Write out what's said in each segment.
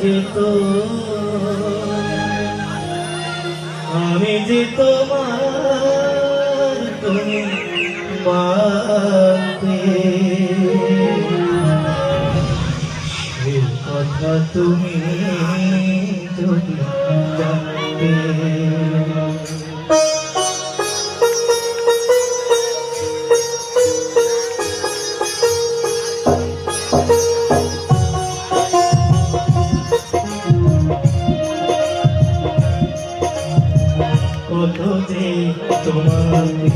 যেত, আমি যে তোমার তুমি মানতে, সে কথা তুমি যদি জানতে। কত যে তোমাকে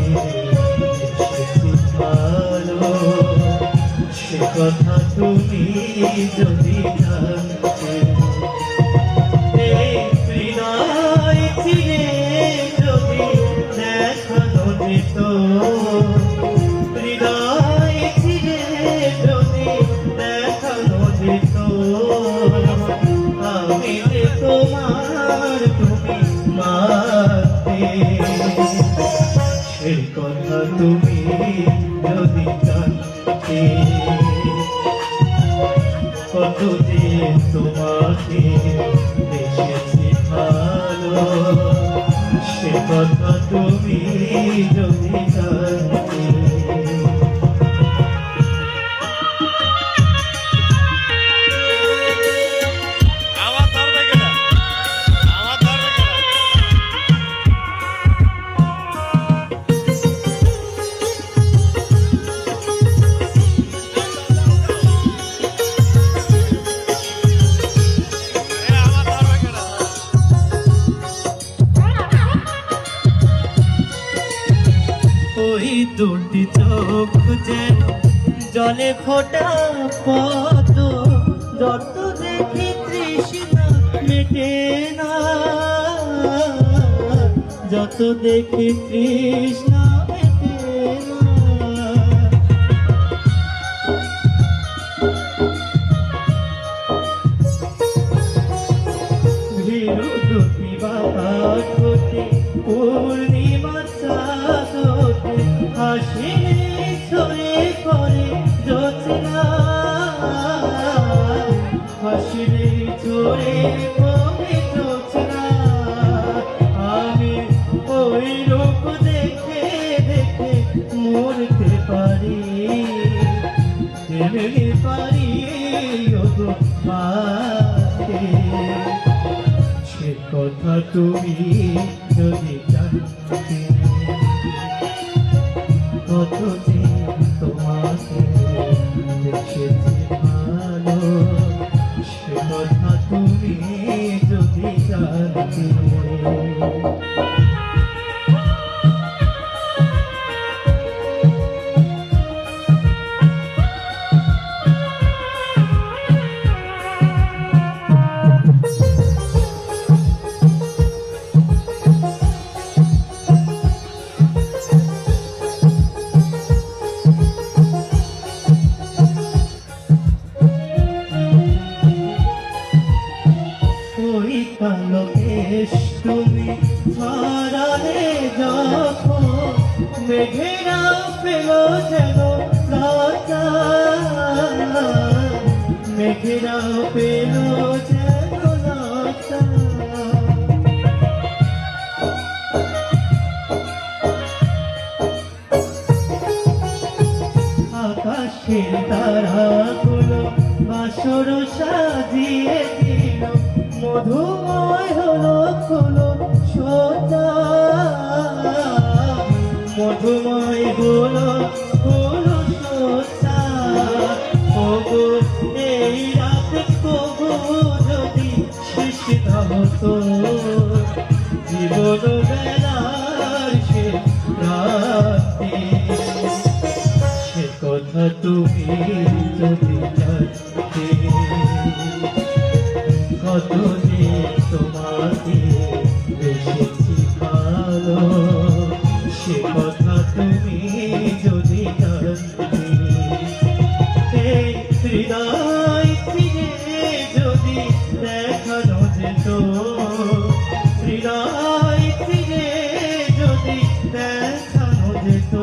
এসেছি ভালো, সে কথা তুমি যদি জানতে। এই হৃদয় চিরে যদি দেখানো যেত, হৃদয় চিরে যদি দেখানো যেত, আমি যে তোমার তুমি মানতে, সেই কথা তুমি যদি জানতে। কত যে তোমাকে বেসেছি ভালো, সে কথা তুমি যদি জানতে। ওই দুটি চোখ যেন জলে ফোটা পদ্ম, যত দেখি তৃষ্ণা মেটে না, যত দেখি তৃষ্ণা মেটে না। ভীরু দুটি বাবার ঠোঁটে পূর্ণিমা চাঁদ ওঠে, হাসি ছড়ে পড়ে জ্যোৎস্না, হাসি ছড়ে পড়ে জ্যোৎস্না। আমি ওই রূপ দেখে দেখে মরতে পারি, তেমনি পারি ওগো বাঁচতে। সে কথা তুমি যদি জানতে, কত যে তোমাকে দেখেছি ভালো, সে কথা তুমি যদি জানতে। ওই কালো কেশ তুমি ছড়ালে যখন, মেঘেরা পেল যেন লজ্জা, মেঘেরা পেল যেন লজ্জা। আকাশের তারাগুলো বাসর সাজিয়ে দিল, মধুময় হলো হলো সোজা, মধুময় হলো হলো সোজা। ওগো এই রাত কবু যদি শেষ না হতো, জীবন বেলার সে রাতে, সে কথা তুমি যদি জানতে। কত যে তোমাকে বেসেছি ভালো, সে কথা তুমি যদি জানতে। এই হৃদয় ফিরে যদি দেখানো যেত, হৃদয় ফিরে যদি দেখানো যেত,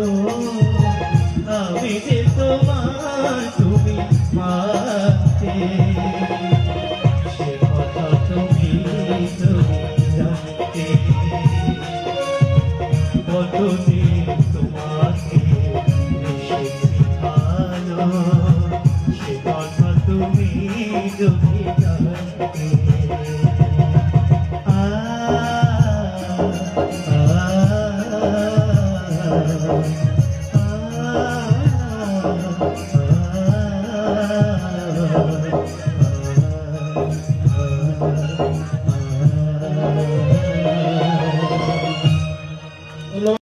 আমি যে তোমার তুমি মানতে। কতদিন